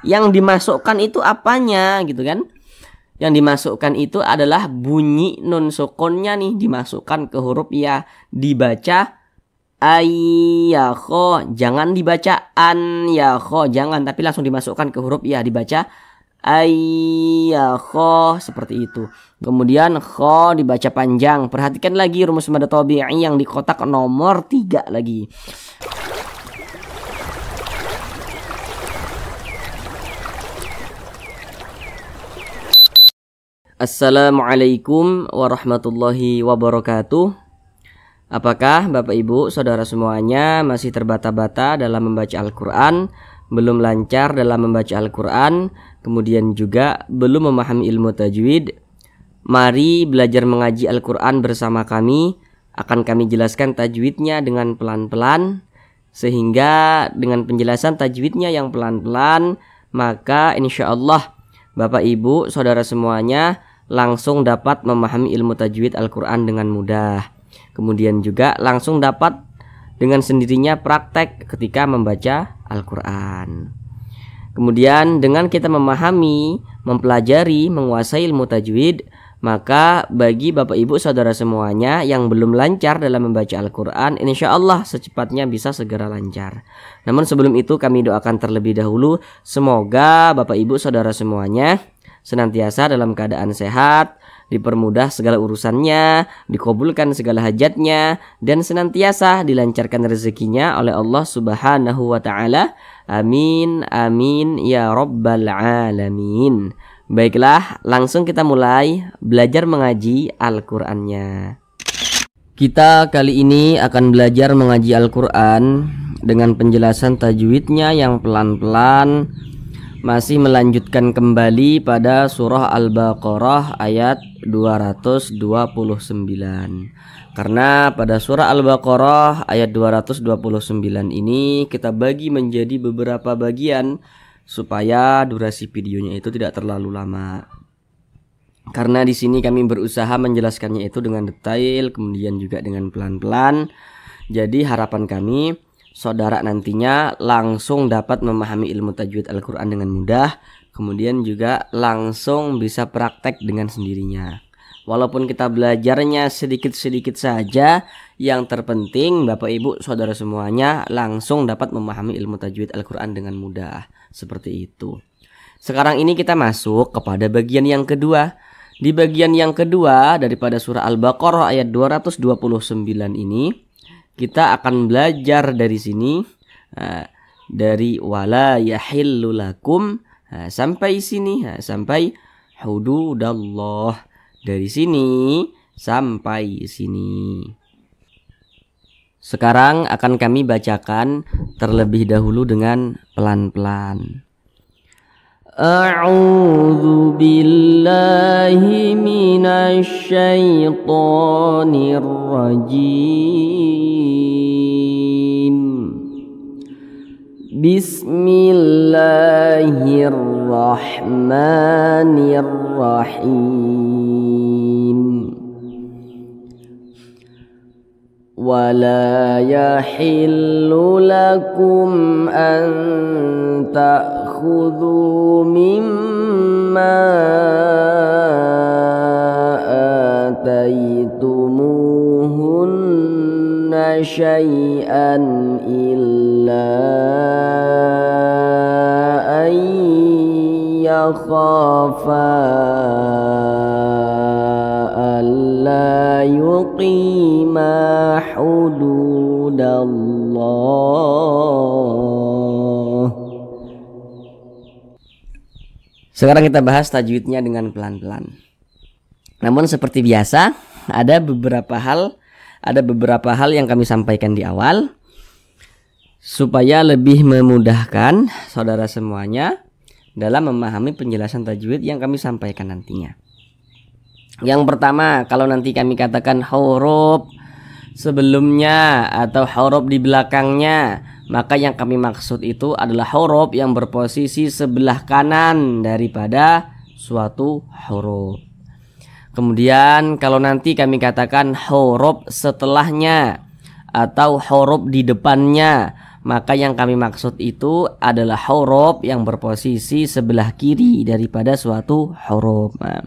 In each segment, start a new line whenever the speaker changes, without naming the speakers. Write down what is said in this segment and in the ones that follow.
Yang dimasukkan itu apanya gitu kan? Yang dimasukkan itu adalah bunyi nun sukunnya nih, dimasukkan ke huruf ya, dibaca ayyakho, jangan dibaca an yakho, jangan, tapi langsung dimasukkan ke huruf ya, dibaca ayyakho seperti itu. Kemudian kho dibaca panjang. Perhatikan lagi rumus mad tabi'i yang di kotak nomor 3 lagi. Assalamualaikum warahmatullahi wabarakatuh. Apakah Bapak Ibu Saudara semuanya masih terbata-bata dalam membaca Al-Quran, belum lancar dalam membaca Al-Quran, kemudian juga belum memahami ilmu tajwid? Mari belajar mengaji Al-Quran bersama kami. Akan kami jelaskan tajwidnya dengan pelan-pelan, sehingga dengan penjelasan tajwidnya yang pelan-pelan, maka insya Allah Bapak Ibu Saudara semuanya langsung dapat memahami ilmu tajwid Al-Quran dengan mudah. Kemudian juga langsung dapat dengan sendirinya praktek ketika membaca Al-Quran. Kemudian dengan kita memahami, mempelajari, menguasai ilmu tajwid, maka bagi Bapak Ibu Saudara semuanya yang belum lancar dalam membaca Al-Quran, insya Allah secepatnya bisa segera lancar. Namun sebelum itu kami doakan terlebih dahulu, semoga Bapak Ibu Saudara semuanya senantiasa dalam keadaan sehat, dipermudah segala urusannya, dikabulkan segala hajatnya, dan senantiasa dilancarkan rezekinya oleh Allah Subhanahu wa ta'ala. Amin, amin, ya rabbal alamin. Baiklah, langsung kita mulai belajar mengaji Al-Qur'annya. Kita kali ini akan belajar mengaji Al-Qur'an dengan penjelasan tajwidnya yang pelan-pelan, masih melanjutkan kembali pada surah Al-Baqarah ayat 229. Karena pada surah Al-Baqarah ayat 229 ini kita bagi menjadi beberapa bagian supaya durasi videonya itu tidak terlalu lama. Karena di sini kami berusaha menjelaskannya itu dengan detail, kemudian juga dengan pelan-pelan. Jadi harapan kami saudara nantinya langsung dapat memahami ilmu tajwid Al-Quran dengan mudah, kemudian juga langsung bisa praktek dengan sendirinya. Walaupun kita belajarnya sedikit-sedikit saja, yang terpenting Bapak Ibu Saudara semuanya langsung dapat memahami ilmu tajwid Al-Quran dengan mudah. Seperti itu. Sekarang ini kita masuk kepada bagian yang kedua. Di bagian yang kedua daripada surah Al-Baqarah ayat 229 ini, kita akan belajar dari sini, dari wala yahillu lakum sampai sini, sampai hududallah. Dari sini sampai sini. Sekarang akan kami bacakan terlebih dahulu dengan pelan-pelan. A'udzu billahi minasy syaithanir rajim. Bismillahirrahmanirrahim. Wala yahillu lakum an ta'khudhu mimma ataytumuhunna syai'an illa an yakhafa alla yuqima hududallah. Sekarang kita bahas tajwidnya dengan pelan-pelan. Namun seperti biasa, ada beberapa hal yang kami sampaikan di awal supaya lebih memudahkan saudara semuanya dalam memahami penjelasan tajwid yang kami sampaikan nantinya. Yang pertama, kalau nanti kami katakan huruf sebelumnya atau huruf di belakangnya, maka yang kami maksud itu adalah huruf yang berposisi sebelah kanan daripada suatu huruf. Kemudian kalau nanti kami katakan huruf setelahnya atau huruf di depannya, Maka yang kami maksud itu adalah huruf yang berposisi sebelah kiri daripada suatu huruf. Nah,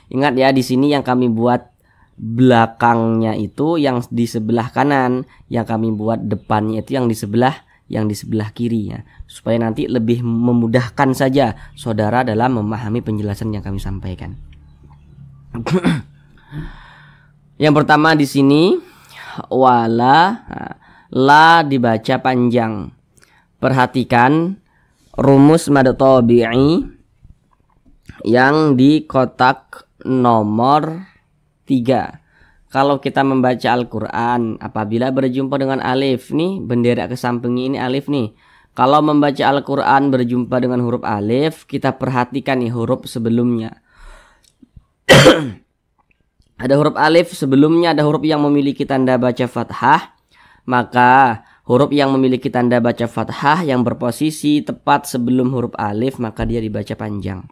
ingat ya, di sini yang kami buat belakangnya itu yang di sebelah kanan, yang kami buat depannya itu yang di sebelah kiri ya, supaya nanti lebih memudahkan saja saudara dalam memahami penjelasan yang kami sampaikan. Yang pertama di sini wala, la dibaca panjang. Perhatikan rumus mad tabi'i yang di kotak nomor 3. Kalau kita membaca Al-Quran, apabila berjumpa dengan alif nih, bendera ke sampingnya ini alif nih. Kalau membaca Al-Quran berjumpa dengan huruf alif, kita perhatikan nih huruf sebelumnya. Ada huruf alif sebelumnya, ada huruf yang memiliki tanda baca fathah. Maka huruf yang memiliki tanda baca fathah yang berposisi tepat sebelum huruf alif, maka dia dibaca panjang.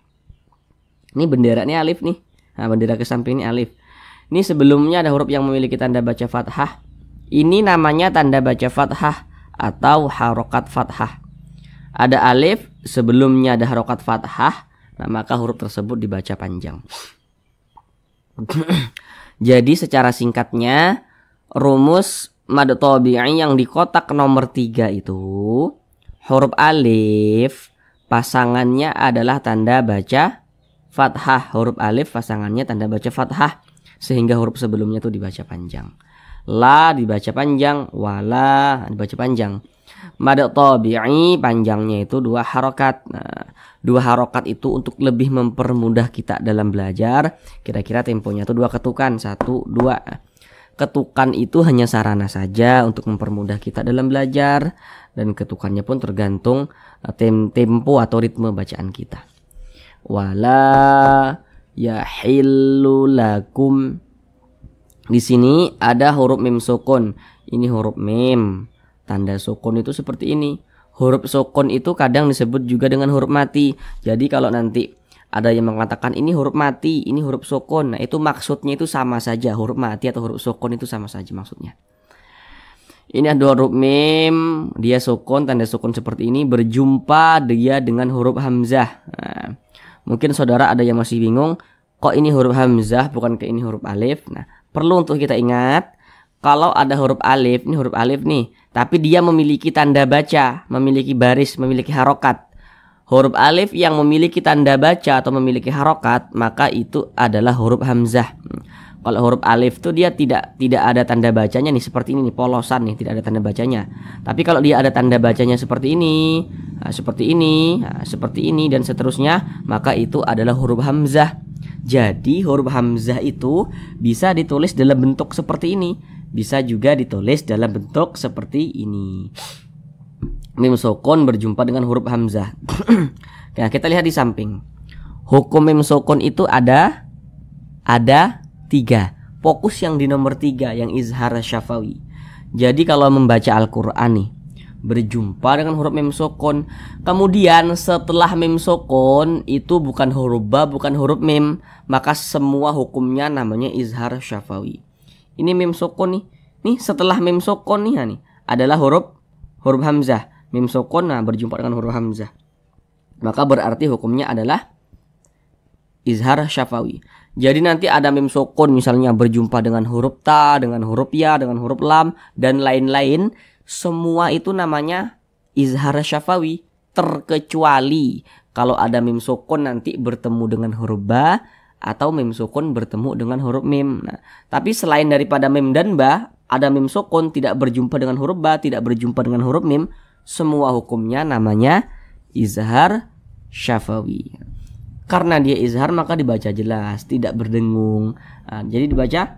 Ini bendera nih alif nih. Nah, bendera ke samping ini alif. Ini sebelumnya ada huruf yang memiliki tanda baca fathah. Ini namanya tanda baca fathah atau harokat fathah. Ada alif, sebelumnya ada harokat fathah, nah maka huruf tersebut dibaca panjang. Jadi secara singkatnya, rumus mad tabi'i yang di kotak nomor 3 itu, huruf alif pasangannya adalah tanda baca fathah. Huruf alif pasangannya tanda baca fathah, sehingga huruf sebelumnya itu dibaca panjang. La dibaca panjang, wala dibaca panjang. Mad tabi'i panjangnya itu 2 harokat. Nah, 2 harokat itu untuk lebih mempermudah kita dalam belajar. Kira-kira temponya itu 2 ketukan, 1, 2. Ketukan itu hanya sarana saja untuk mempermudah kita dalam belajar, dan ketukannya pun tergantung tempo atau ritme bacaan kita. Wala yahillu lakum. Di sini ada huruf mim sukun. Ini huruf mim. Tanda sukun itu seperti ini. Huruf sukun itu kadang disebut juga dengan huruf mati. Jadi kalau nanti ada yang mengatakan ini huruf mati, ini huruf sukun, nah itu maksudnya itu sama saja. Huruf mati atau huruf sukun itu sama saja maksudnya. Ini ada huruf mim, dia sukun, tanda sukun seperti ini, berjumpa dia dengan huruf hamzah. Nah, mungkin saudara ada yang masih bingung, kok ini huruf hamzah bukan ke ini huruf alif. Nah, perlu untuk kita ingat, kalau ada huruf alif, ini huruf alif nih, tapi dia memiliki tanda baca, memiliki baris, memiliki harokat. Huruf alif yang memiliki tanda baca atau memiliki harokat, maka itu adalah huruf hamzah. Kalau huruf alif itu dia tidak ada tanda bacanya nih, seperti ini nih, polosan nih, tidak ada tanda bacanya. Tapi kalau dia ada tanda bacanya seperti ini, seperti ini, seperti ini, dan seterusnya, maka itu adalah huruf hamzah. Jadi huruf hamzah itu bisa ditulis dalam bentuk seperti ini, bisa juga ditulis dalam bentuk seperti ini. Mim sukun berjumpa dengan huruf hamzah. Nah, kita lihat di samping. Hukum mim sukun itu ada 3. Fokus yang di nomor 3, yang izhar syafawi. Jadi kalau membaca Al-Quran nih, berjumpa dengan huruf mim sukun, kemudian setelah mim sukun itu bukan huruf ba, bukan huruf mim, maka semua hukumnya namanya izhar syafawi. Ini mim sukun nih setelah mim sukun nih adalah huruf hamzah. Mim sukun berjumpa dengan huruf hamzah, maka berarti hukumnya adalah izhar syafawi. Jadi nanti ada mim sukun misalnya berjumpa dengan huruf ta, dengan huruf ya, dengan huruf lam, dan lain-lain, semua itu namanya izhar syafawi, terkecuali kalau ada mim sukun nanti bertemu dengan huruf ba, atau mim sukun bertemu dengan huruf mim. Nah, tapi selain daripada mim dan ba, ada mim sukun tidak berjumpa dengan huruf ba, tidak berjumpa dengan huruf mim, semua hukumnya namanya izhar syafawi. Karena dia izhar maka dibaca jelas, tidak berdengung. Nah, jadi dibaca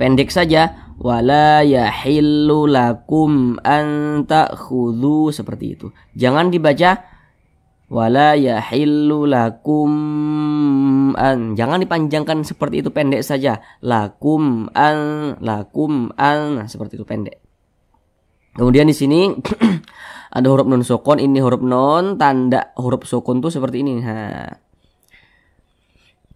pendek saja. Wala yahillu lakum an ta'khudhu, seperti itu. Jangan dibaca wala yahillu lakum an. Jangan dipanjangkan seperti itu, pendek saja. Lakum an. Nah, seperti itu pendek. Kemudian di sini ada huruf nun sukun, ini huruf nun, tanda huruf sukun tuh seperti ini. Nah,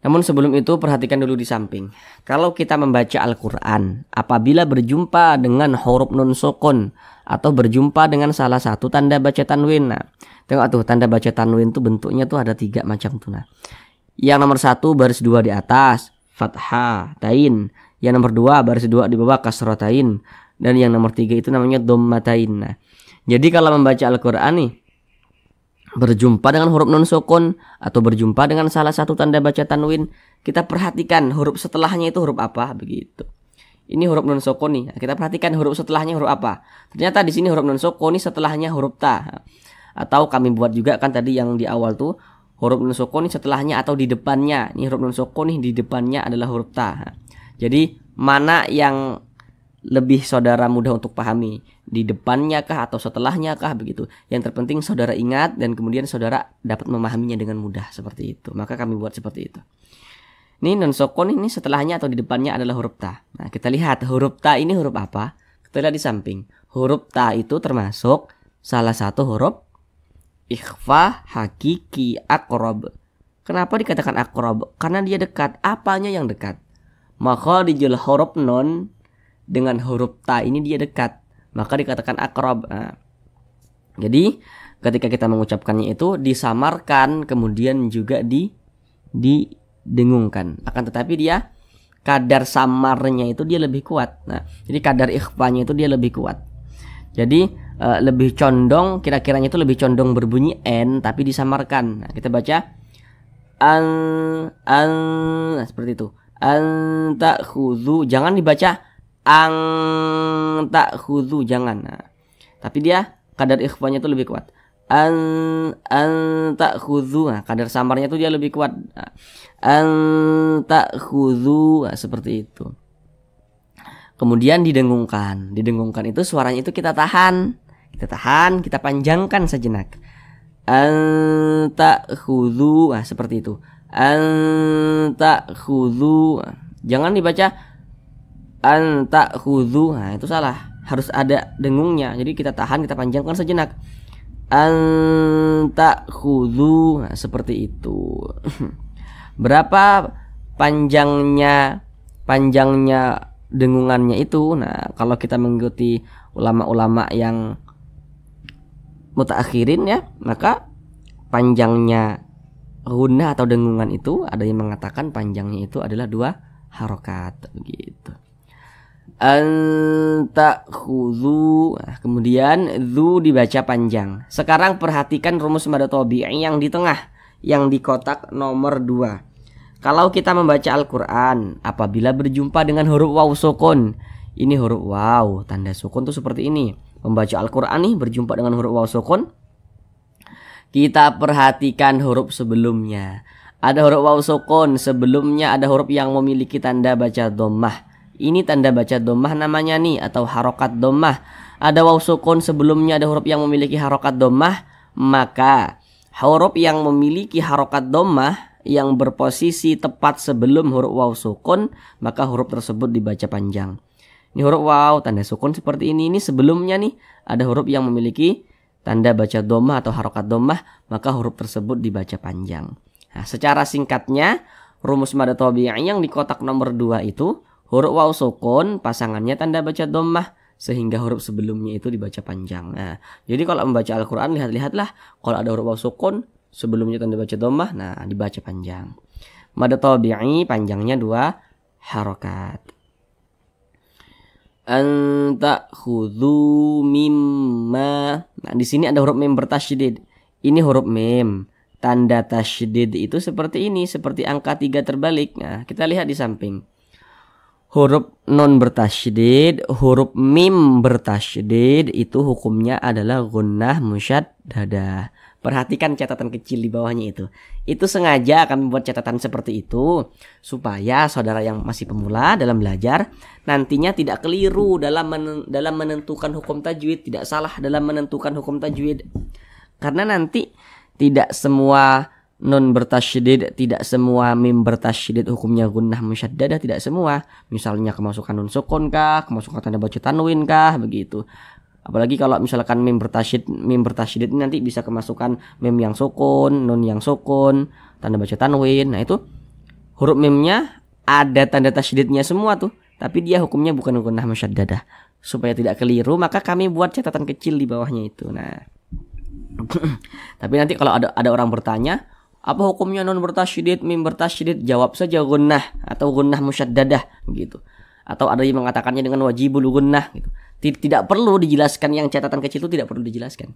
Namun sebelum itu perhatikan dulu di samping. Kalau kita membaca Al-Quran, apabila berjumpa dengan huruf nun sukun atau berjumpa dengan salah satu tanda baca tanwin. Nah, tengok tuh tanda baca tanwin tuh bentuknya tuh ada 3 macam tuh. Nah, yang nomor 1 baris 2 di atas, fathah tain. Yang nomor 2 baris 2 di bawah, kasratain. Dan yang nomor 3 itu namanya dhammatain. Nah, jadi kalau membaca Al-Quran nih, berjumpa dengan huruf nun sukun atau berjumpa dengan salah satu tanda baca tanwin, kita perhatikan huruf setelahnya itu huruf apa begitu. Ini huruf nun sukun nih. Kita perhatikan huruf setelahnya huruf apa. Ternyata di sini huruf nun sukun ini setelahnya huruf ta. Atau kami buat juga kan tadi yang di awal tuh huruf nun sukun ini setelahnya atau di depannya. Ini huruf nun sukun nih di depannya adalah huruf ta. Jadi mana yang lebih saudara mudah untuk pahami, di depannya kah atau setelahnya kah begitu. Yang terpenting saudara ingat dan kemudian saudara dapat memahaminya dengan mudah seperti itu. Maka kami buat seperti itu. Ini nun sukun ini setelahnya atau di depannya adalah huruf ta. Nah, kita lihat huruf ta ini huruf apa? Kita lihat di samping. Huruf ta itu termasuk salah satu huruf ikhfa hakiki aqrab. Kenapa dikatakan aqrab? Karena dia dekat. Apanya yang dekat? Makharijul huruf nun dengan huruf ta ini dia dekat, maka dikatakan aqrab. Nah, jadi ketika kita mengucapkannya itu disamarkan kemudian juga didengungkan. Akan tetapi dia kadar samarnya itu dia lebih kuat. Nah, jadi kadar ikhfanya itu dia lebih kuat. Jadi lebih condong, kira-kiranya itu lebih condong berbunyi n tapi disamarkan. Nah, kita baca nah, seperti itu. Anta khudhu, jangan dibaca tak khudu, jangan. Nah, tapi dia kadar ikhfanya itu lebih kuat. Tak khudu, nah, kadar samarnya itu dia lebih kuat. Tak khudu, nah, seperti itu. Kemudian didengungkan. Didengungkan itu suaranya itu kita tahan, kita panjangkan sejenak. Tak khudu, nah, seperti itu. Tak khudu, jangan dibaca anta khudhu, nah itu salah, harus ada dengungnya. Jadi kita tahan, kita panjangkan sejenak. Anta khudhu, nah, seperti itu. Berapa panjangnya dengungannya itu? Nah, kalau kita mengikuti ulama-ulama yang mutaakhirin ya, maka panjangnya gunnah atau dengungan itu ada yang mengatakan panjangnya itu adalah 2 harokat begitu. Anta khudhu, nah, kemudian dzu dibaca panjang. Sekarang perhatikan rumus mad tabi'i yang di tengah, yang di kotak nomor 2. Kalau kita membaca Al-Quran, apabila berjumpa dengan huruf waw sukun, ini huruf waw, tanda sukun tuh seperti ini. Membaca Al-Quran nih berjumpa dengan huruf waw sukun, kita perhatikan huruf sebelumnya. Ada huruf waw sukun, sebelumnya ada huruf yang memiliki tanda baca dhammah. Ini tanda baca dhammah namanya nih, atau harokat dhammah. Ada waw sukun, sebelumnya ada huruf yang memiliki harokat dhammah, maka huruf yang memiliki harokat dhammah yang berposisi tepat sebelum huruf waw sukun, maka huruf tersebut dibaca panjang. Ini huruf waw, tanda sukun seperti ini. Ini sebelumnya nih ada huruf yang memiliki tanda baca dhammah atau harokat dhammah, maka huruf tersebut dibaca panjang. Nah, secara singkatnya rumus mad tabi'i yang di kotak nomor 2 itu huruf waw sukun pasangannya tanda baca dhammah, sehingga huruf sebelumnya itu dibaca panjang. Nah, jadi kalau membaca Al-Quran lihatlah kalau ada huruf waw sukun sebelumnya tanda baca dhammah, nah dibaca panjang. Mad tabi'i panjangnya 2 harokat. Anta khudhu mimma. Nah, di sini ada huruf mim bertasydid. Ini huruf mim. Tanda tasydid itu seperti ini, seperti angka 3 terbalik. Nah, kita lihat di samping. Huruf non bertasydid, huruf mim bertasydid itu hukumnya adalah gunnah musyaddadah. Perhatikan catatan kecil di bawahnya itu. Itu sengaja kami buat catatan seperti itu supaya saudara yang masih pemula dalam belajar nantinya tidak keliru dalam menentukan hukum tajwid, tidak salah dalam menentukan hukum tajwid. Karena nanti tidak semua nun bertasydid, tidak semua mim bertasydid hukumnya gunnah musyaddadah, tidak semua. Misalnya kemasukan nun sukun kah, kemasukan tanda baca tanwin kah, begitu. Apalagi kalau misalkan mim bertasydid ini nanti bisa kemasukan mim yang sukun, nun yang sukun, tanda baca tanwin. Nah, itu huruf mimnya ada tanda tasydidnya semua tuh, tapi dia hukumnya bukan gunnah musyaddadah. Supaya tidak keliru, maka kami buat catatan kecil di bawahnya itu. Nah, tapi nanti kalau ada orang bertanya, apa hukumnya nun bertasydid, mim bertasydid? Jawab saja gunnah atau gunnah musyaddadah gitu. Atau ada yang mengatakannya dengan wajibul gunnah gitu. Tidak perlu dijelaskan, yang catatan kecil itu tidak perlu dijelaskan.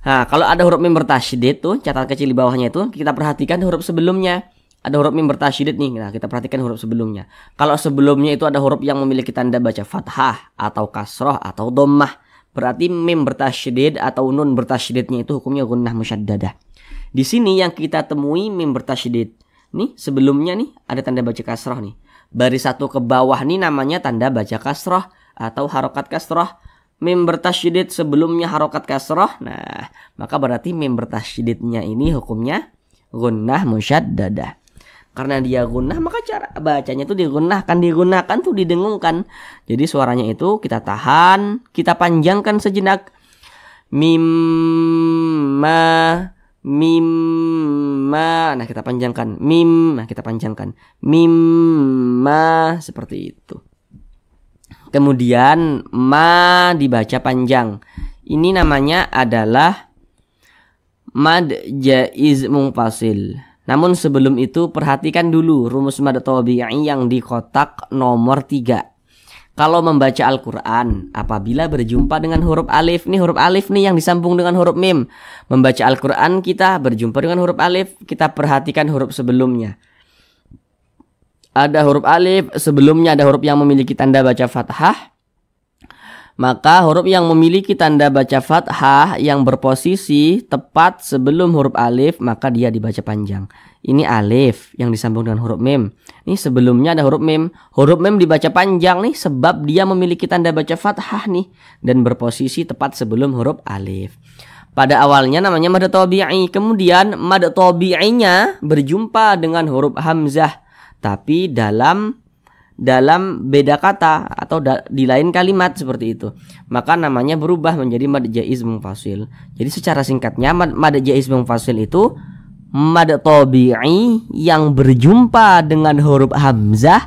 Nah, kalau ada huruf mim bertasydid tuh, catatan kecil di bawahnya itu kita perhatikan huruf sebelumnya. Ada huruf mim bertasydid nih. Nah, kita perhatikan huruf sebelumnya. Kalau sebelumnya itu ada huruf yang memiliki tanda baca fathah atau kasroh atau dhammah, berarti mim bertasydid atau nun bertasydidnya itu hukumnya gunnah musyaddadah. Di sini yang kita temui mim bertasydid. Nih, sebelumnya nih ada tanda baca kasroh nih. Baris satu ke bawah nih namanya tanda baca kasroh atau harokat kasroh. Mim bertasydid sebelumnya harokat kasroh. Nah, maka berarti mim bertasydidnya ini hukumnya gunnah musyaddadah. Karena dia gunnah, maka cara bacanya itu digunakan tuh didengungkan. Jadi suaranya itu kita tahan, kita panjangkan sejenak. Mimma, mimma. Nah, kita panjangkan. Mim, nah kita panjangkan. Mimma, seperti itu. Kemudian ma dibaca panjang. Ini namanya adalah mad jaiz munfasil. Namun sebelum itu perhatikan dulu rumus mad tabi'i yang di kotak nomor 3. Kalau membaca Al-Quran apabila berjumpa dengan huruf alif, nih huruf alif nih yang disambung dengan huruf mim. Membaca Al-Quran kita berjumpa dengan huruf alif, kita perhatikan huruf sebelumnya. Ada huruf alif, sebelumnya ada huruf yang memiliki tanda baca fathah. Maka huruf yang memiliki tanda baca fathah yang berposisi tepat sebelum huruf alif, maka dia dibaca panjang. Ini alif yang disambung dengan huruf mim. Ini sebelumnya ada huruf mim. Huruf mim dibaca panjang nih sebab dia memiliki tanda baca fathah nih dan berposisi tepat sebelum huruf alif. Pada awalnya namanya mad tabi'i, kemudian mad tabi'inya berjumpa dengan huruf hamzah tapi dalam beda kata atau di lain kalimat seperti itu, maka namanya berubah menjadi mad jaiz munfasil. Jadi secara singkatnya mad jaiz munfasil itu mad tabi'i yang berjumpa dengan huruf hamzah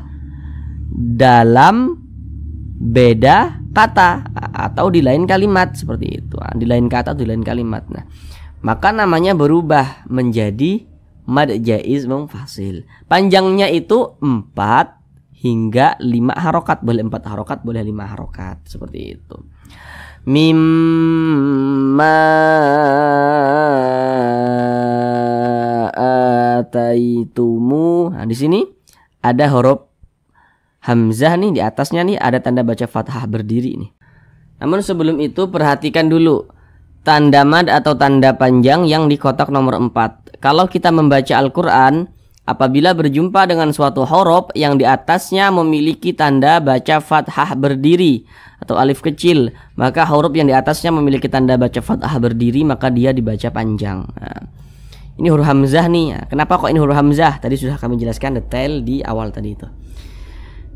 dalam beda kata atau di lain kalimat seperti itu. Di lain kata atau di lain kalimat. Nah, maka namanya berubah menjadi mad jaiz munfasil. Panjangnya itu 4 hingga 5 harokat, boleh 4 harokat, boleh 5 harokat, seperti itu. Mimma ataitumu. Nah, di sini ada huruf hamzah nih, di atasnya nih ada tanda baca fathah berdiri nih. Namun sebelum itu perhatikan dulu tanda mad atau tanda panjang yang di kotak nomor 4. Kalau kita membaca Al-Quran, apabila berjumpa dengan suatu huruf yang di atasnya memiliki tanda baca fathah berdiri atau alif kecil, maka huruf yang di atasnya memiliki tanda baca fathah berdiri, maka dia dibaca panjang. Nah, ini huruf hamzah nih. Nah, kenapa kok ini huruf hamzah? Tadi sudah kami jelaskan detail di awal tadi itu.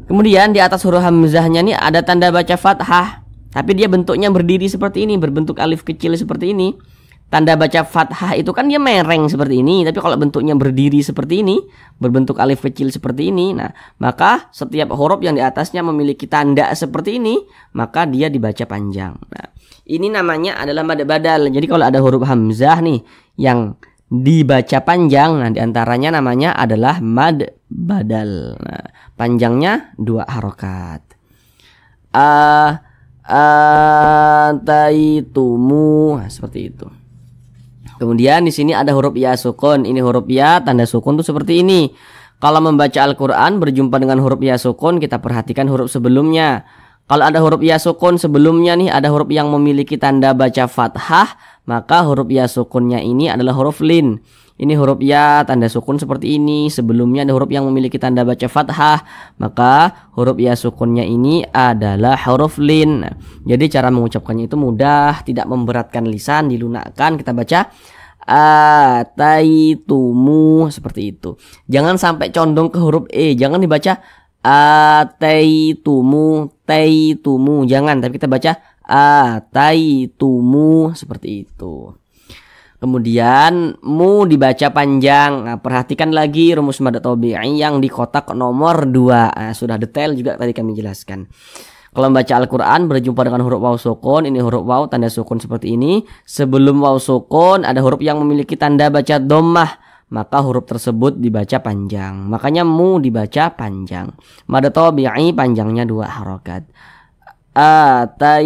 Kemudian di atas huruf hamzahnya nih ada tanda baca fathah, tapi dia bentuknya berdiri seperti ini, berbentuk alif kecil seperti ini. Tanda baca fathah itu kan dia mereng seperti ini, tapi kalau bentuknya berdiri seperti ini, berbentuk alif kecil seperti ini, nah maka setiap huruf yang di atasnya memiliki tanda seperti ini, maka dia dibaca panjang. Nah, ini namanya adalah mad badal. Jadi kalau ada huruf hamzah nih yang dibaca panjang, nah diantaranya namanya adalah mad badal. Nah, panjangnya 2 harokat. Ataitumu, nah, seperti itu. Kemudian di sini ada huruf ya sukun. Ini huruf ya tanda sukun tuh seperti ini. Kalau membaca Al-Quran berjumpa dengan huruf ya sukun, kita perhatikan huruf sebelumnya. Kalau ada huruf ya sukun sebelumnya nih ada huruf yang memiliki tanda baca fathah, maka huruf ya sukunnya ini adalah huruf lin. Ini huruf ya tanda sukun seperti ini. Sebelumnya ada huruf yang memiliki tanda baca fathah, maka huruf ya sukunnya ini adalah huruf lin. Nah, jadi cara mengucapkannya itu mudah, tidak memberatkan lisan, dilunakkan. Kita baca ataitumu seperti itu. Jangan sampai condong ke huruf e. Jangan dibaca ataitumu, taitumu. Jangan, tapi kita baca ataitumu seperti itu. Kemudian mu dibaca panjang. Nah, perhatikan lagi rumus mad tabi'i yang di kotak nomor 2. Nah, sudah detail juga tadi kami jelaskan. Kalau membaca Al-Quran berjumpa dengan huruf waw sukun, ini huruf waw tanda sukun seperti ini. Sebelum waw sukun ada huruf yang memiliki tanda baca dhammah, maka huruf tersebut dibaca panjang. Makanya mu dibaca panjang. Mad tabi'i panjangnya 2 harokat. Ataitumu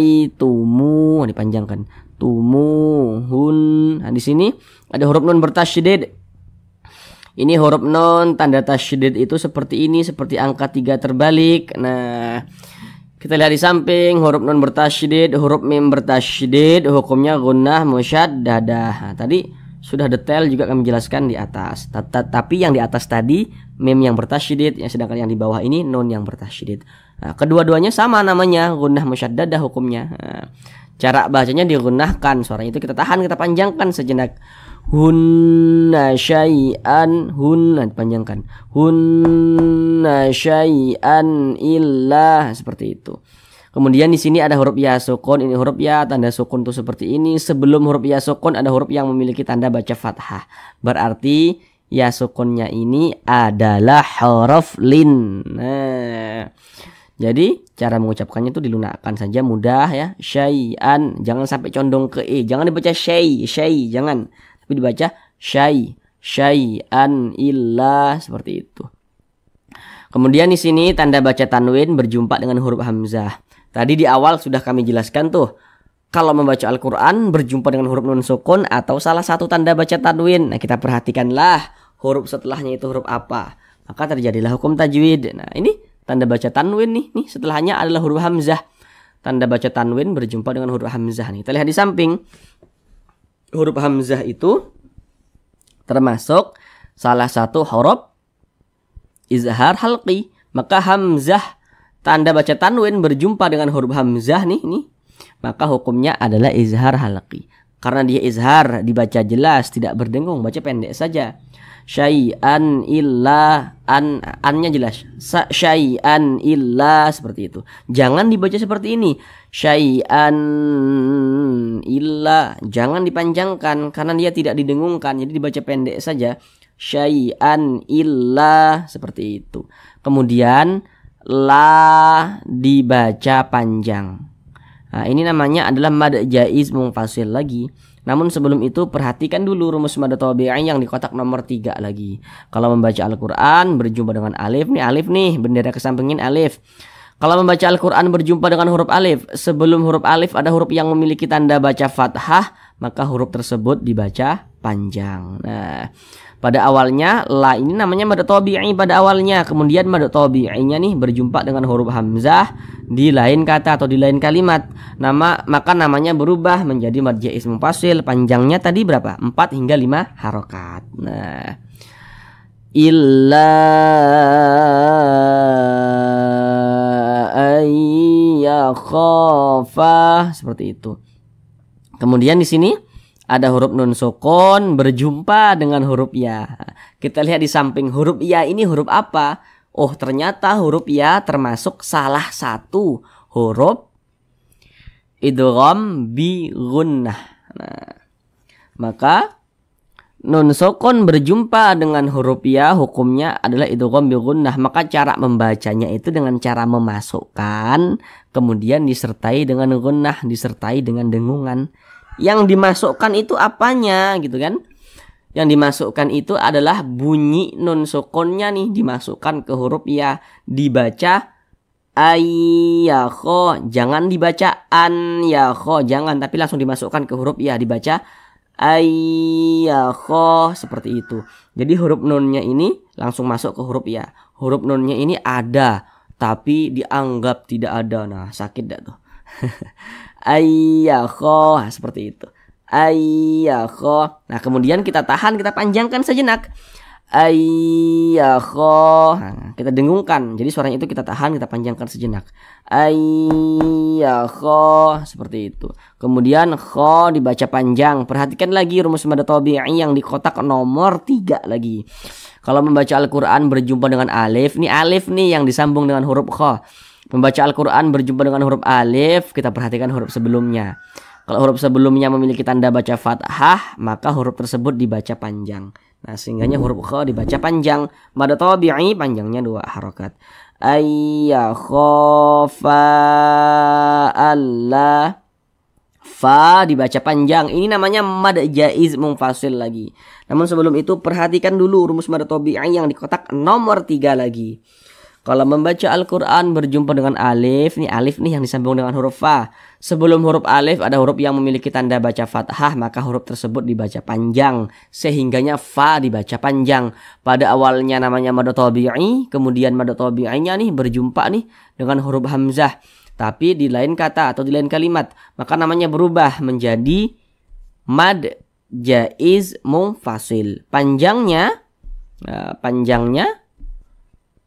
dipanjangkan. Tumuhun. Nah, di sini ada huruf nun bertasydid. Ini huruf nun tanda tasydid itu seperti ini, seperti angka 3 terbalik. Nah, kita lihat di samping huruf nun bertasydid, huruf mim bertasydid, hukumnya gunnah musyaddadah. Nah, tadi sudah detail juga kami jelaskan di atas. Tapi yang di atas tadi mim yang bertasydid, yang sedangkan yang di bawah ini nun yang bertasydid. Nah, kedua-duanya sama namanya, gunnah musyaddadah hukumnya. Nah, cara bacanya digunakan, suaranya itu kita tahan, kita panjangkan sejenak. Hunna syai'an, hunna dipanjangkan. Hunna syai'an illa, seperti itu. Kemudian di sini ada huruf ya sukun, ini huruf ya tanda sukun tuh seperti ini. Sebelum huruf ya sukun ada huruf yang memiliki tanda baca fathah. Berarti ya sukunnya ini adalah huruf lin. Nah, jadi cara mengucapkannya itu dilunakkan saja, mudah ya. Syai'an, jangan sampai condong ke e. Jangan dibaca syai, jangan. Tapi dibaca syai'an illa, seperti itu. Kemudian di sini tanda baca tanwin berjumpa dengan huruf hamzah. Tadi di awal sudah kami jelaskan tuh. Kalau membaca Al-Quran berjumpa dengan huruf nun sukun atau salah satu tanda baca tanwin. Nah, kita perhatikanlah huruf setelahnya itu huruf apa. Maka terjadilah hukum tajwid. Nah, ini tanda baca tanwin nih setelahnya adalah huruf hamzah. Tanda baca tanwin berjumpa dengan huruf hamzah nih. Kita lihat di samping. Huruf hamzah itu termasuk salah satu huruf izhar halqi. Maka hamzah tanda baca tanwin berjumpa dengan huruf hamzah nih. Maka hukumnya adalah izhar halqi. Karena dia izhar, dibaca jelas, tidak berdengung, baca pendek saja. Syai'an illa, annya jelas. Syai'an illa, seperti itu. Jangan dibaca seperti ini. Syai'an illa, jangan dipanjangkan karena dia tidak didengungkan, jadi dibaca pendek saja. Syai'an illa, seperti itu. Kemudian la dibaca panjang. Nah, ini namanya adalah mad jaiz munfasil lagi. Namun sebelum itu perhatikan dulu rumus mad tabi'i yang di kotak nomor 3 lagi. Kalau membaca Al-Quran berjumpa dengan alif nih, bendera kesampingin alif. Kalau membaca Al-Quran berjumpa dengan huruf alif, sebelum huruf alif ada huruf yang memiliki tanda baca fathah, maka huruf tersebut dibaca panjang. Nah, pada awalnya la ini namanya mad tabi'i pada awalnya. Kemudian mad tabi'inya nih berjumpa dengan huruf hamzah di lain kata atau di lain kalimat. Maka namanya berubah menjadi mad jaiz munfasil. Panjangnya tadi berapa? 4 hingga 5 harokat. Nah, illa ayyakhafa, seperti itu. Kemudian di sini ada huruf nun sukun berjumpa dengan huruf ya. Kita lihat di samping huruf ya ini huruf apa? Oh, ternyata huruf ya termasuk salah satu huruf idgham bi gunnah. Nah, maka nun sukun berjumpa dengan huruf ya hukumnya adalah idgham bi gunnah. Maka cara membacanya itu dengan cara memasukkan kemudian disertai dengan gunnah, disertai dengan dengungan. Yang dimasukkan itu apanya gitu kan? Yang dimasukkan itu adalah bunyi nun sukunnya nih dimasukkan ke huruf ya, dibaca ayyakho, jangan dibaca an yakho, jangan, tapi langsung dimasukkan ke huruf ya, dibaca ayyakho, seperti itu. Jadi huruf nunnya ini langsung masuk ke huruf ya. Huruf nunnya ini ada tapi dianggap tidak ada. Nah, sakit dah tuh. Ayyakho, seperti itu. Ayyakho. Nah, kemudian kita tahan, kita panjangkan sejenak. Ayyakho. Nah, kita dengungkan. Jadi suaranya itu kita tahan, kita panjangkan sejenak. Ayyakho, seperti itu. Kemudian kho dibaca panjang. Perhatikan lagi rumus mad tabi'i yang di kotak nomor 3 lagi. Kalau membaca Al-Quran berjumpa dengan alif, ini alif nih yang disambung dengan huruf kho. Membaca Al-Quran berjumpa dengan huruf alif, kita perhatikan huruf sebelumnya. Kalau huruf sebelumnya memiliki tanda baca fathah, maka huruf tersebut dibaca panjang. Nah, sehingganya huruf kha dibaca panjang. Mad tabi'i panjangnya 2 harokat. Ayya khofa alla, fa dibaca panjang. Ini namanya mad jaiz munfasil lagi. Namun sebelum itu perhatikan dulu rumus mad tabi'i yang di kotak nomor 3 lagi. Kalau membaca Al-Quran berjumpa dengan alif, nih alif nih yang disambung dengan huruf fa. Sebelum huruf alif ada huruf yang memiliki tanda baca fathah, maka huruf tersebut dibaca panjang. Sehingganya fa dibaca panjang. Pada awalnya namanya mad tabi'i, kemudian mad tabi'inya nih berjumpa nih dengan huruf hamzah. Tapi di lain kata atau di lain kalimat, maka namanya berubah menjadi mad jaiz munfasil. Panjangnya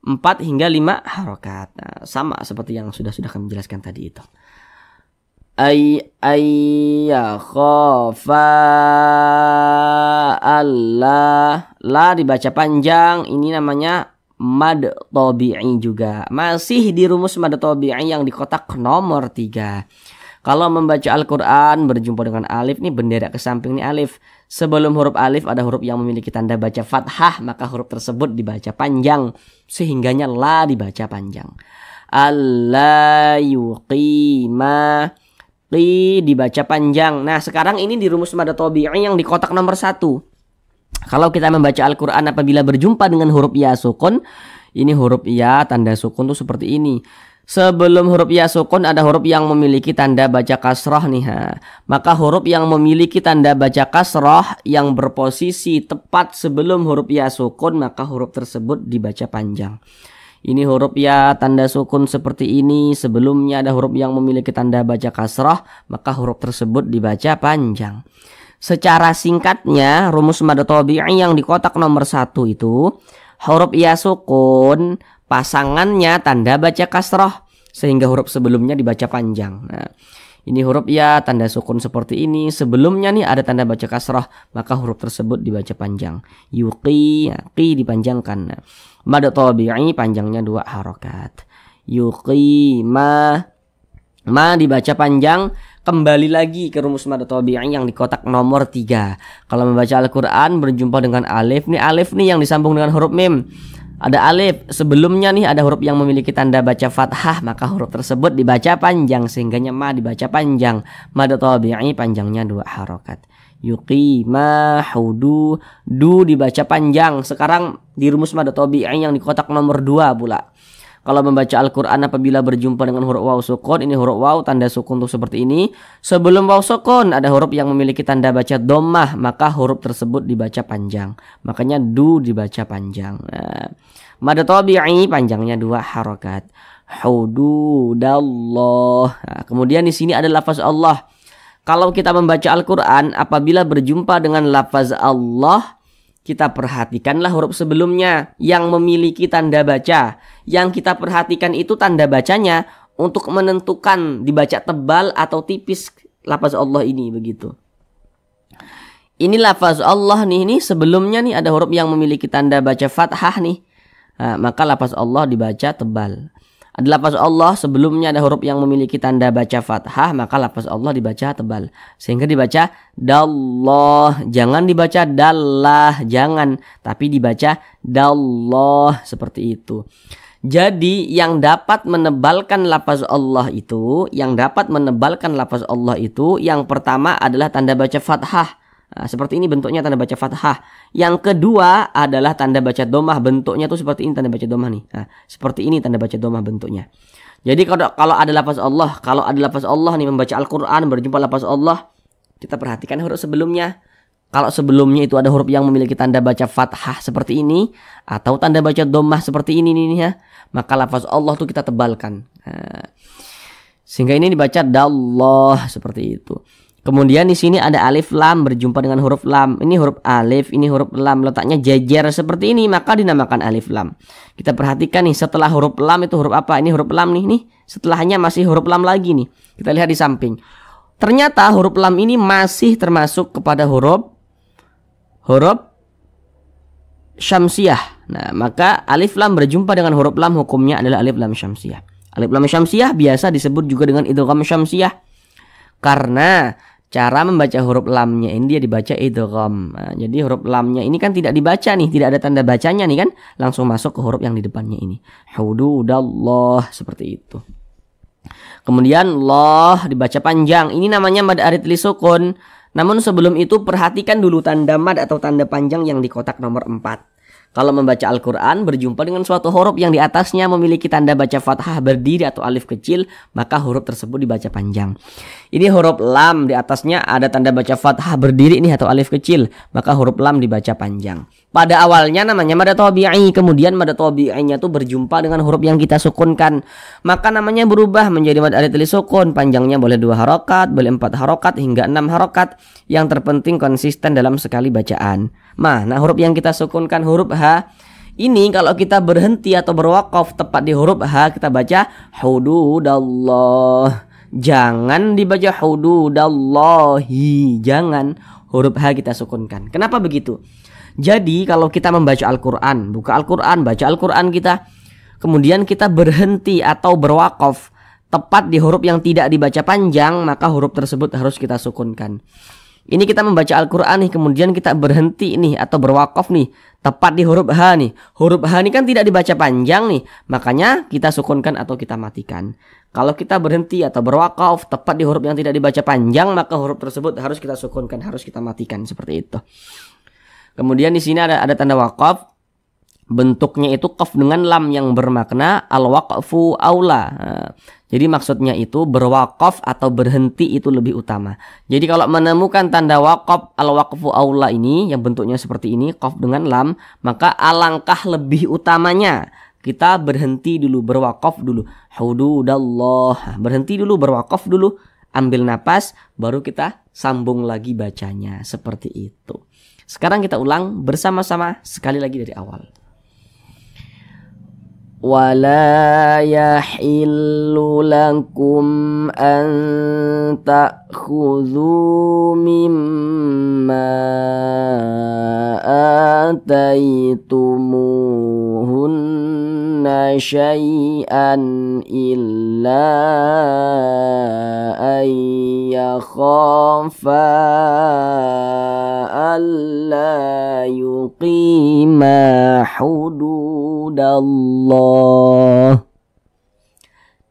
4 hingga 5 harokat. Nah, sama seperti yang sudah kami jelaskan tadi itu. Ayya khofa Allah, la dibaca panjang. Ini namanya mad tabi'i juga. Masih di rumus mad tabi'i yang di kotak nomor 3. Kalau membaca Al-Quran berjumpa dengan alif, nih bendera ke samping nih alif. Sebelum huruf alif ada huruf yang memiliki tanda baca fathah, maka huruf tersebut dibaca panjang. Sehingganya la dibaca panjang. Alla yuqima, qi dibaca panjang. Nah, sekarang ini di rumus mad tabi'i yang di kotak nomor 1. Kalau kita membaca Al-Quran apabila berjumpa dengan huruf ya sukun, ini huruf ya tanda sukun tuh seperti ini. Sebelum huruf ya sukun ada huruf yang memiliki tanda baca kasrah nih. Maka huruf yang memiliki tanda baca kasrah yang berposisi tepat sebelum huruf ya sukun, maka huruf tersebut dibaca panjang. Ini huruf ya tanda sukun seperti ini. Sebelumnya ada huruf yang memiliki tanda baca kasrah, maka huruf tersebut dibaca panjang. Secara singkatnya rumus mad tabi'i yang di kotak nomor 1 itu huruf ya sukun pasangannya tanda baca kasrah sehingga huruf sebelumnya dibaca panjang. Nah, ini huruf ya tanda sukun seperti ini. Sebelumnya nih ada tanda baca kasrah, maka huruf tersebut dibaca panjang. Yuqi, qi dipanjangkan. Nah, mad tabi'i panjangnya 2 harokat. Yuqima, ma dibaca panjang. Kembali lagi ke rumus mad tabi'i yang di kotak nomor 3. Kalau membaca Al-Quran berjumpa dengan alif, nih alif nih yang disambung dengan huruf mim. Ada alif, sebelumnya nih ada huruf yang memiliki tanda baca fathah, maka huruf tersebut dibaca panjang sehingganya ma dibaca panjang. Mad tabi'i panjangnya 2 harokat. Yuqima, hudu, du dibaca panjang. Sekarang di rumus mad tabi'i yang di kotak nomor 2 pula. Kalau membaca Al-Quran apabila berjumpa dengan huruf waw sukun, ini huruf waw tanda sukun tuh seperti ini. Sebelum waw sukun ada huruf yang memiliki tanda baca dhammah, maka huruf tersebut dibaca panjang. Makanya du dibaca panjang. Nah, mad tabi'i panjangnya 2 harokat. Hududallah. Nah, kemudian di sini ada lafaz Allah. Kalau kita membaca Al-Quran apabila berjumpa dengan lafaz Allah, kita perhatikanlah huruf sebelumnya yang memiliki tanda baca. Yang kita perhatikan itu tanda bacanya untuk menentukan dibaca tebal atau tipis lafaz Allah ini begitu. Ini lafaz Allah nih sebelumnya nih ada huruf yang memiliki tanda baca fathah nih. Nah, maka lafaz Allah dibaca tebal. Ada lafaz Allah sebelumnya ada huruf yang memiliki tanda baca fathah, maka lafaz Allah dibaca tebal. Sehingga dibaca dallah, jangan dibaca dallah, jangan, tapi dibaca dallah seperti itu. Jadi yang dapat menebalkan lafaz Allah itu, yang pertama adalah tanda baca fathah. Nah, seperti ini bentuknya tanda baca fathah. Yang kedua adalah tanda baca dhammah, bentuknya tuh seperti ini tanda baca dhammah nih. Nah, seperti ini tanda baca dhammah bentuknya. Jadi kalau ada lafaz Allah, nih membaca Al-Qur'an berjumpa lafaz Allah, kita perhatikan huruf sebelumnya. Kalau sebelumnya itu ada huruf yang memiliki tanda baca fathah seperti ini atau tanda baca dhammah seperti ini nih ya, maka lafaz Allah tuh kita tebalkan. Nah, sehingga ini dibaca dallah seperti itu. Kemudian di sini ada alif lam berjumpa dengan huruf lam. Ini huruf alif, ini huruf lam, letaknya jejer seperti ini, maka dinamakan alif lam. Kita perhatikan nih, setelah huruf lam itu huruf apa? Ini huruf lam nih. Setelahnya masih huruf lam lagi nih. Kita lihat di samping. Ternyata huruf lam ini masih termasuk kepada huruf syamsiah. Nah, maka alif lam berjumpa dengan huruf lam hukumnya adalah alif lam syamsiah. Alif lam syamsiah biasa disebut juga dengan idgham syamsiah. Karena Cara membaca huruf lamnya ini dia dibaca idgham. Nah, jadi huruf lamnya ini kan tidak dibaca nih, tidak ada tanda bacanya nih kan, langsung masuk ke huruf yang di depannya ini. Hududallah, seperti itu. Kemudian Allah dibaca panjang. Ini namanya mad arid li sukun. Namun sebelum itu perhatikan dulu tanda mad atau tanda panjang yang di kotak nomor 4. Kalau membaca Al-Quran berjumpa dengan suatu huruf yang di atasnya memiliki tanda baca fathah berdiri atau alif kecil, maka huruf tersebut dibaca panjang. Ini huruf lam, di atasnya ada tanda baca fathah berdiri ini atau alif kecil, maka huruf lam dibaca panjang. Pada awalnya namanya mad tabi'i, kemudian mad tabi'inya itu berjumpa dengan huruf yang kita sukunkan, maka namanya berubah menjadi mad arid li sukun. Panjangnya boleh 2 harokat, boleh 4 harokat hingga 6 harokat. Yang terpenting konsisten dalam sekali bacaan. Nah huruf yang kita sukunkan huruf H ini kalau kita berhenti atau berwakaf tepat di huruf H, kita baca hududallah. Jangan dibaca hududallahi, jangan, huruf H kita sukunkan. Kenapa begitu? Jadi kalau kita membaca Al-Quran, buka Al-Quran, baca Al-Quran kita, kemudian kita berhenti atau berwakaf tepat di huruf yang tidak dibaca panjang, maka huruf tersebut harus kita sukunkan. Ini kita membaca Al-Quran nih, kemudian kita berhenti nih atau berwakaf nih tepat di huruf H nih. Huruf H ini kan tidak dibaca panjang nih, makanya kita sukunkan atau kita matikan. Kalau kita berhenti atau berwakaf tepat di huruf yang tidak dibaca panjang, maka huruf tersebut harus kita sukunkan, harus kita matikan, seperti itu. Kemudian di sini ada tanda wakaf. Bentuknya itu qaf dengan lam yang bermakna al-waqfu aula. Nah, jadi maksudnya itu berwakaf atau berhenti itu lebih utama. Jadi kalau menemukan tanda waqaf al-waqfu aula ini yang bentuknya seperti ini, qaf dengan lam, maka alangkah lebih utamanya kita berhenti dulu, berwakaf dulu. Hududallah. Berhenti dulu, berwakaf dulu, ambil napas, baru kita sambung lagi bacanya, seperti itu. Sekarang kita ulang bersama-sama sekali lagi dari awal. Wala yahillu lakum an ta'khudhu mimma ataitumuhunna syai'an illa an yakhafa alla yuqima hududallah.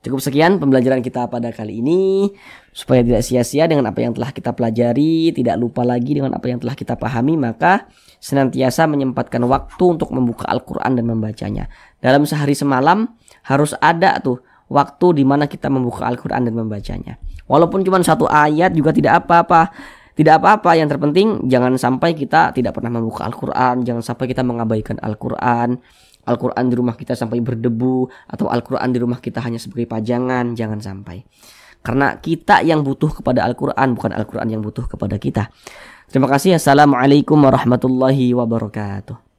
Cukup sekian pembelajaran kita pada kali ini. Supaya tidak sia-sia dengan apa yang telah kita pelajari, tidak lupa lagi dengan apa yang telah kita pahami, maka senantiasa menyempatkan waktu untuk membuka Al-Quran dan membacanya. Dalam sehari semalam harus ada tuh waktu di mana kita membuka Al-Quran dan membacanya. Walaupun cuma 1 ayat juga tidak apa-apa. Tidak apa-apa, yang terpenting jangan sampai kita tidak pernah membuka Al-Quran, jangan sampai kita mengabaikan Al-Quran. Al-Quran di rumah kita sampai berdebu, atau Al-Quran di rumah kita hanya sebagai pajangan, jangan sampai. Karena kita yang butuh kepada Al-Quran, bukan Al-Quran yang butuh kepada kita. Terima kasih. Assalamualaikum warahmatullahi wabarakatuh.